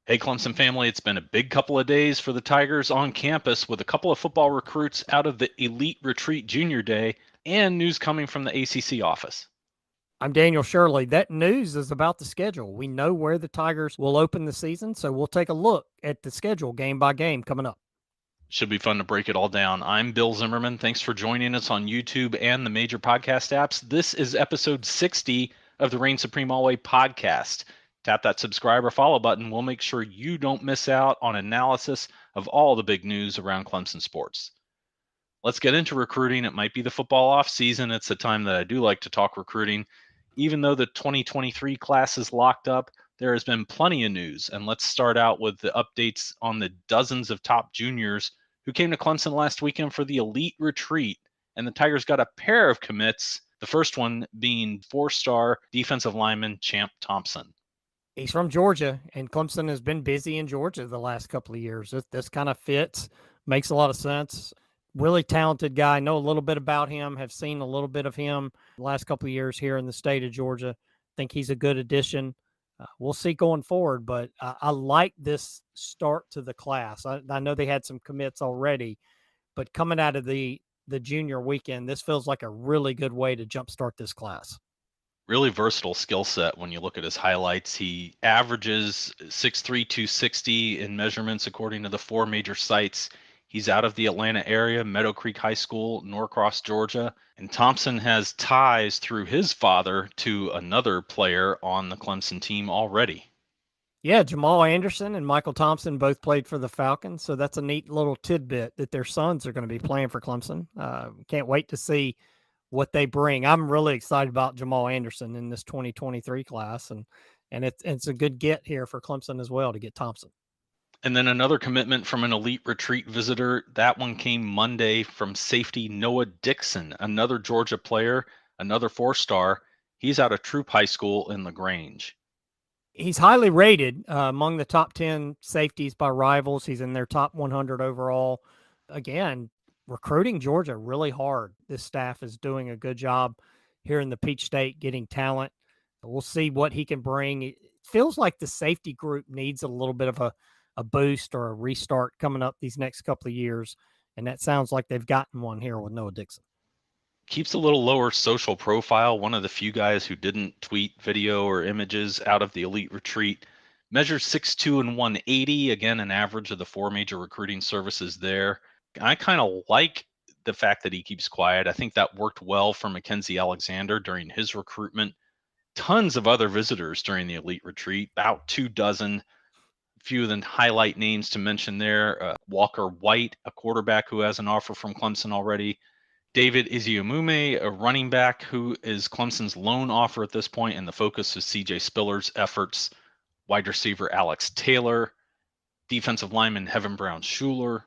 Hey, Clemson family, it's been a big couple of days for the Tigers on campus with a couple of football recruits out of the Elite Retreat Junior Day and news coming from the ACC office. I'm Daniel Shirley. That news is about the schedule. We know where the Tigers will open the season, so we'll take a look at the schedule game by game coming up. Should be fun to break it all down. I'm Bill Zimmerman. Thanks for joining us on YouTube and the major podcast apps. This is episode 60 of the Supreme Alway podcast. Tap that subscribe or follow button. We'll make sure you don't miss out on analysis of all the big news around Clemson sports. Let's get into recruiting. It might be the football off season. It's a time that I do like to talk recruiting. Even though the 2023 class is locked up, there has been plenty of news. And let's start out with the updates on the dozens of top juniors who came to Clemson last weekend for the Elite Retreat. And the Tigers got a pair of commits, the first one being four-star defensive lineman Champ Thompson. He's from Georgia, and Clemson has been busy in Georgia the last couple of years. This kind of fits, makes a lot of sense. Really talented guy. Know a little bit about him, have seen a little bit of him the last couple of years here in the state of Georgia. Think he's a good addition. We'll see going forward, but I like this start to the class. I know they had some commits already, but coming out of the junior weekend, this feels like a really good way to jumpstart this class. Really versatile skill set when you look at his highlights. He averages 6'3", 260 in measurements according to the four major sites. He's out of the Atlanta area, Meadow Creek High School, Norcross, Georgia. And Thompson has ties through his father to another player on the Clemson team already. Yeah, Jamal Anderson and Michael Thompson both played for the Falcons, so that's a neat little tidbit that their sons are going to be playing for Clemson. Can't wait to see what they bring. I'm really excited about Jamal Anderson in this 2023 class, and it's a good get here for Clemson as well to get Thompson. And then another commitment from an Elite Retreat visitor. That one came Monday from safety Noah Dixon, another Georgia player, another four-star. He's out of Troop High School in LaGrange. He's highly rated among the top 10 safeties by Rivals. He's in their top 100 overall. Again, recruiting Georgia really hard. This staff is doing a good job here in the Peach State getting talent. We'll see what he can bring. It feels like the safety group needs a little bit of a boost or a restart coming up these next couple of years, and that sounds like they've gotten one here with Noah Dixon. Keeps a little lower social profile. One of the few guys who didn't tweet video or images out of the Elite Retreat. Measures 6'2" and 180. Again, an average of the four major recruiting services there. I kind of like the fact that he keeps quiet. I think that worked well for Mackenzie Alexander during his recruitment. Tons of other visitors during the Elite Retreat, about 24. Few of the highlight names to mention there. Walker White, a quarterback who has an offer from Clemson already. David Iziamume, a running back who is Clemson's lone offer at this point, and the focus is CJ Spiller's efforts. Wide receiver Alex Taylor, defensive lineman Heaven brown-shuler,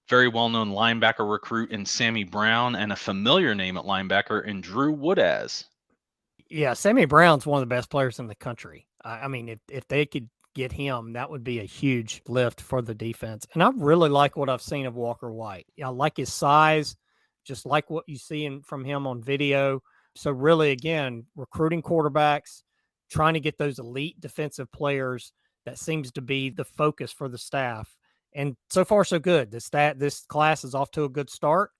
very well-known linebacker recruit in Sammy Brown, and a familiar name at linebacker in Drew Woodaz. Yeah, Sammy Brown's one of the best players in the country. I mean, if they could get him, that would be a huge lift for the defense. And I really like what I've seen of Walker White. I like his size, just like what you see from him on video. So really, again, recruiting quarterbacks, trying to get those elite defensive players, that seems to be the focus for the staff. And so far, so good. This class is off to a good start,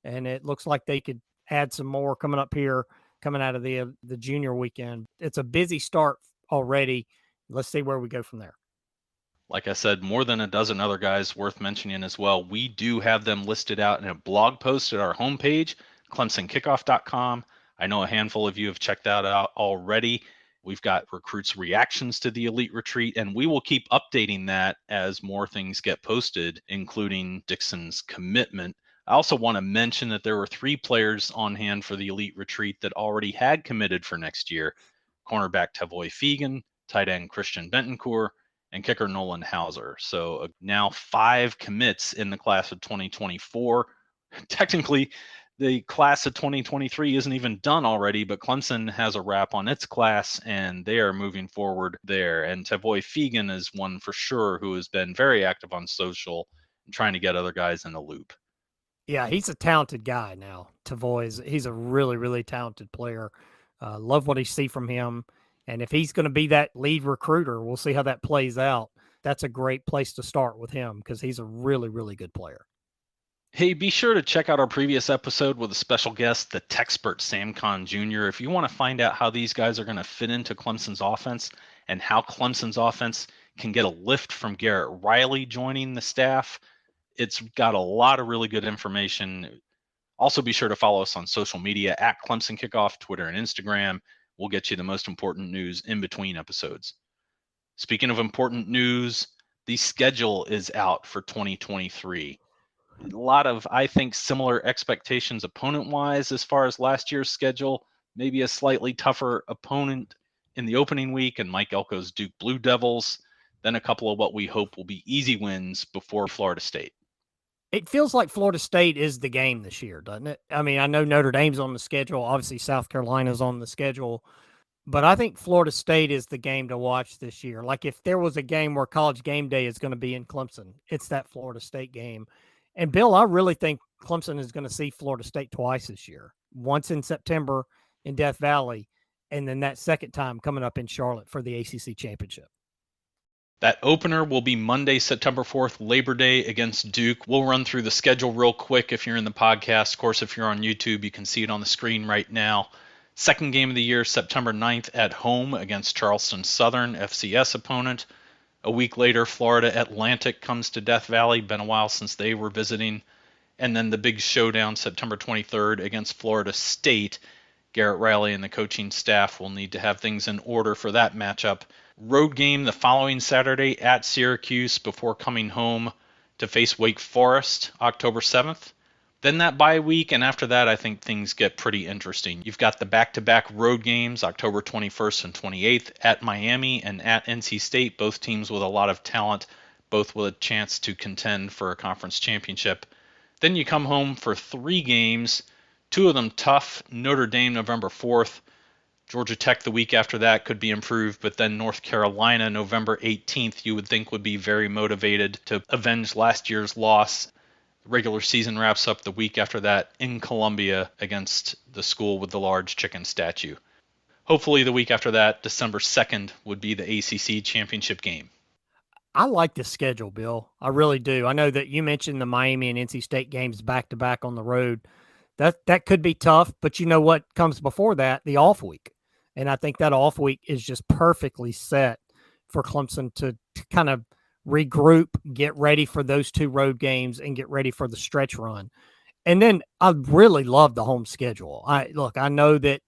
and it looks like they could add some more coming up here, coming out of the junior weekend. It's a busy start already. Let's see where we go from there. Like I said, more than a dozen other guys worth mentioning as well. We do have them listed out in a blog post at our homepage, clemsonkickoff.com. I know a handful of you have checked that out already. We've got recruits' reactions to the Elite Retreat, and we will keep updating that as more things get posted, including Dixon's commitment. I also want to mention that there were 3 players on hand for the Elite Retreat that already had committed for next year. Cornerback Tavoy Fegan, tight end Christian Bentoncourt, and kicker Nolan Hauser. So now 5 commits in the class of 2024. Technically, the class of 2023 isn't even done already, but Clemson has a wrap on its class, and they are moving forward there. And Tavoy Fegan is one for sure who has been very active on social and trying to get other guys in the loop. Yeah, he's a talented guy now. Tavoy he's a really, really talented player. Love what I see from him. And if he's going to be that lead recruiter, we'll see how that plays out. that's a great place to start with him because he's a really, really good player. Hey, be sure to check out our previous episode with a special guest, the Techspert Sam Conn Jr. If you want to find out how these guys are going to fit into Clemson's offense and how Clemson's offense can get a lift from Garrett Riley joining the staff, it's got a lot of really good information. Also, be sure to follow us on social media at Clemson Kickoff, Twitter and Instagram. We'll get you the most important news in between episodes. Speaking of important news, the schedule is out for 2023. A lot of, I think, similar expectations opponent wise as far as last year's schedule. Maybe a slightly tougher opponent in the opening week and Mike Elko's Duke Blue Devils, then a couple of what we hope will be easy wins before Florida State. It feels like Florida State is the game this year, doesn't it? I mean, I know Notre Dame's on the schedule. Obviously, South Carolina's on the schedule. But I think Florida State is the game to watch this year. Like if there was a game where College Game Day is going to be in Clemson, it's that Florida State game. And Bill, I really think Clemson is going to see Florida State twice this year. Once in September in Death Valley, and then that second time coming up in Charlotte for the ACC championship. That opener will be Monday, September 4th, Labor Day against Duke. We'll run through the schedule real quick if you're in the podcast. Of course, if you're on YouTube, you can see it on the screen right now. Second game of the year, September 9th at home against Charleston Southern, FCS opponent. A week later, Florida Atlantic comes to Death Valley. Been a while since they were visiting. And then the big showdown, September 23rd against Florida State. Garrett Riley and the coaching staff will need to have things in order for that matchup. Road game the following Saturday at Syracuse before coming home to face Wake Forest, October 7th. Then that bye week, and after that, I think things get pretty interesting. You've got the back-to-back road games, October 21st and 28th, at Miami and at NC State, both teams with a lot of talent, both with a chance to contend for a conference championship. Then you come home for 3 games, 2 of them tough. Notre Dame, November 4th. Georgia Tech the week after that could be improved, but then North Carolina, November 18th, you would think would be very motivated to avenge last year's loss. The regular season wraps up the week after that in Columbia against the school with the large chicken statue. Hopefully the week after that, December 2nd, would be the ACC championship game. I like the schedule, Bill. I really do. I know that you mentioned the Miami and NC State games back-to-back on the road. That could be tough, but you know what comes before that? The off week. And I think that off week is just perfectly set for Clemson to kind of regroup, get ready for those 2 road games, and get ready for the stretch run. And then I really love the home schedule. I know that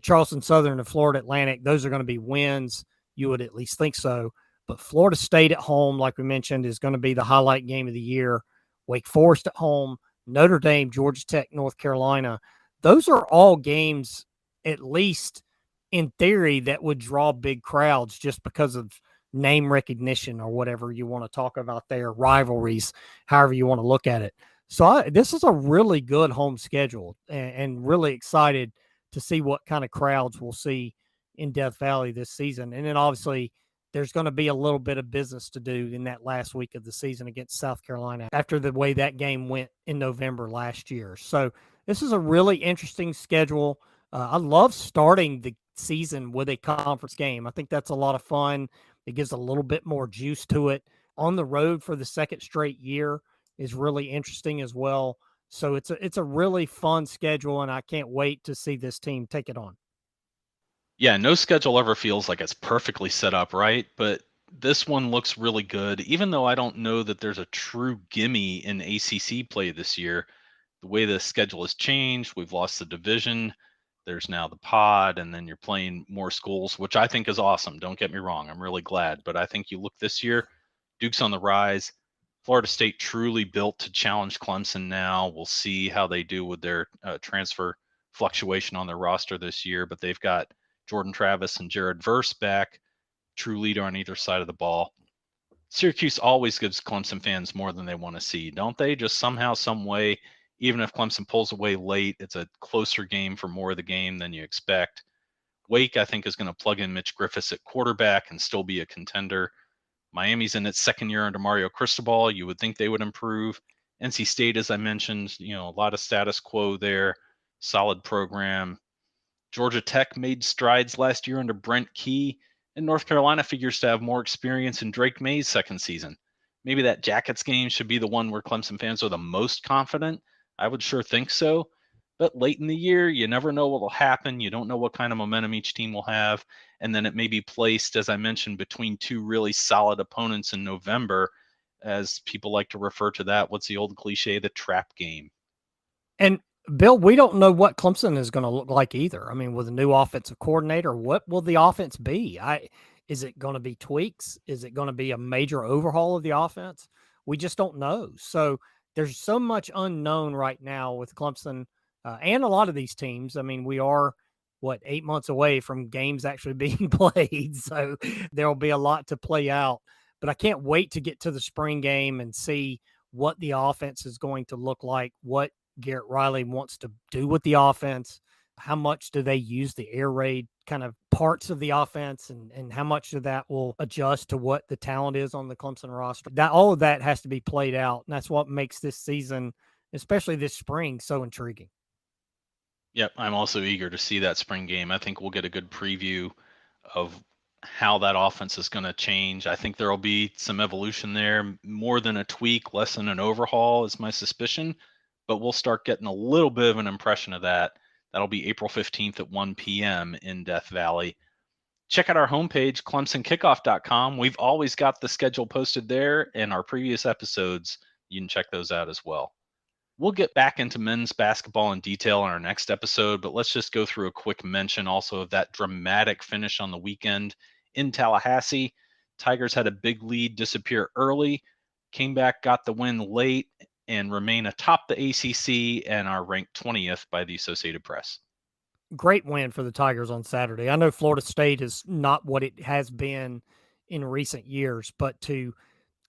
Charleston Southern and Florida Atlantic, those are going to be wins. You would at least think so. But Florida State at home, like we mentioned, is going to be the highlight game of the year. Wake Forest at home, Notre Dame, Georgia Tech, North Carolina. Those are all games, at least in theory, that would draw big crowds just because of name recognition or whatever you want to talk about there, rivalries, however you want to look at it. So this is a really good home schedule and really excited to see what kind of crowds we'll see in Death Valley this season. And then obviously there's going to be a little bit of business to do in that last week of the season against South Carolina after the way that game went in November last year. So this is a really interesting schedule. I love starting the season with a conference game. I think that's a lot of fun. It gives a little bit more juice to it. On the road for the second straight year is really interesting as well. So it's a really fun schedule, and I can't wait to see this team take it on. Yeah, no schedule ever feels like it's perfectly set up, right? But this one looks really good, even though I don't know that there's a true gimme in ACC play this year. The way the schedule has changed, we've lost the division. There's now the pod, and then you're playing more schools, which I think is awesome. Don't get me wrong. I'm really glad. But I think you look this year, Duke's on the rise. Florida State truly built to challenge Clemson now. We'll see how they do with their transfer fluctuation on their roster this year. But they've got Jordan Travis and Jared Verse back, true leader on either side of the ball. Syracuse always gives Clemson fans more than they want to see, don't they? Just somehow, some way, even if Clemson pulls away late, it's a closer game for more of the game than you expect. Wake, I think, is going to plug in Mitch Griffiths at quarterback and still be a contender. Miami's in its second year under Mario Cristobal. You would think they would improve. NC State, as I mentioned, a lot of status quo there, solid program. Georgia Tech made strides last year under Brent Key. And North Carolina figures to have more experience in Drake May's second season. Maybe that Jackets game should be the one where Clemson fans are the most confident. I would sure think so. But late in the year, you never know what will happen. You don't know what kind of momentum each team will have. And then it may be placed, as I mentioned, between two really solid opponents in November, as people like to refer to that. What's the old cliche? The trap game. And Bill, we don't know what Clemson is going to look like either. I mean, with a new offensive coordinator, what will the offense be? Is it going to be tweaks? Is it going to be a major overhaul of the offense? We just don't know. So there's so much unknown right now with Clemson and a lot of these teams. I mean, we are 8 months away from games actually being played, so there'll be a lot to play out. But I can't wait to get to the spring game and see what the offense is going to look like, what Garrett Riley wants to do with the offense. How much do they use the air raid kind of parts of the offense, and how much of that will adjust to what the talent is on the Clemson roster? That all of that has to be played out. And that's what makes this season, especially this spring, so intriguing. Yep, I'm also eager to see that spring game. I think we'll get a good preview of how that offense is going to change. I think there will be some evolution there, more than a tweak, less than an overhaul, is my suspicion. But we'll start getting a little bit of an impression of that. That'll be April 15th at 1 p.m. in Death Valley. Check out our homepage, clemsonkickoff.com. We've always got the schedule posted there, and our previous episodes, you can check those out as well. We'll get back into men's basketball in detail in our next episode, but let's just go through a quick mention also of that dramatic finish on the weekend in Tallahassee. Tigers had a big lead disappear early, came back, got the win late, and remain atop the ACC and are ranked 20th by the Associated Press. Great win for the Tigers on Saturday. I know Florida State is not what it has been in recent years, but to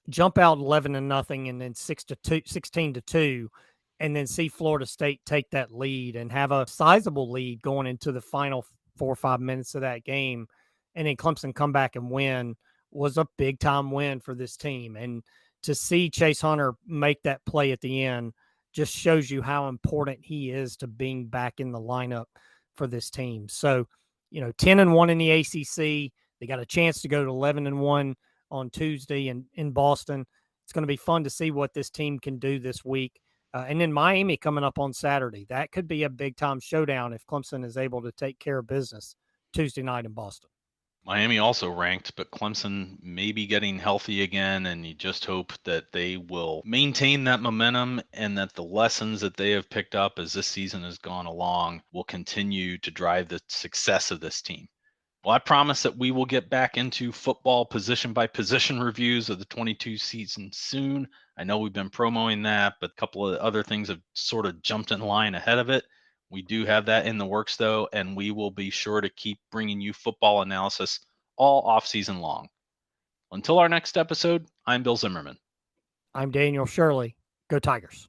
jump out 11-0 and then 16-2, and then see Florida State take that lead and have a sizable lead going into the final 4 or 5 minutes of that game, and then Clemson come back and win, was a big time win for this team. And to see Chase Hunter make that play at the end just shows you how important he is to being back in the lineup for this team. So, 10-1 in the ACC. They got a chance to go to 11-1 on Tuesday in Boston. It's going to be fun to see what this team can do this week. And then Miami coming up on Saturday. That could be a big-time showdown if Clemson is able to take care of business Tuesday night in Boston. Miami also ranked, but Clemson may be getting healthy again, and you just hope that they will maintain that momentum and that the lessons that they have picked up as this season has gone along will continue to drive the success of this team. Well, I promise that we will get back into football position by position reviews of the 22 season soon. I know we've been promoting that, but a couple of other things have sort of jumped in line ahead of it. We do have that in the works, though, and we will be sure to keep bringing you football analysis all off season long. Until our next episode, I'm Bill Zimmerman. I'm Daniel Shirley. Go Tigers.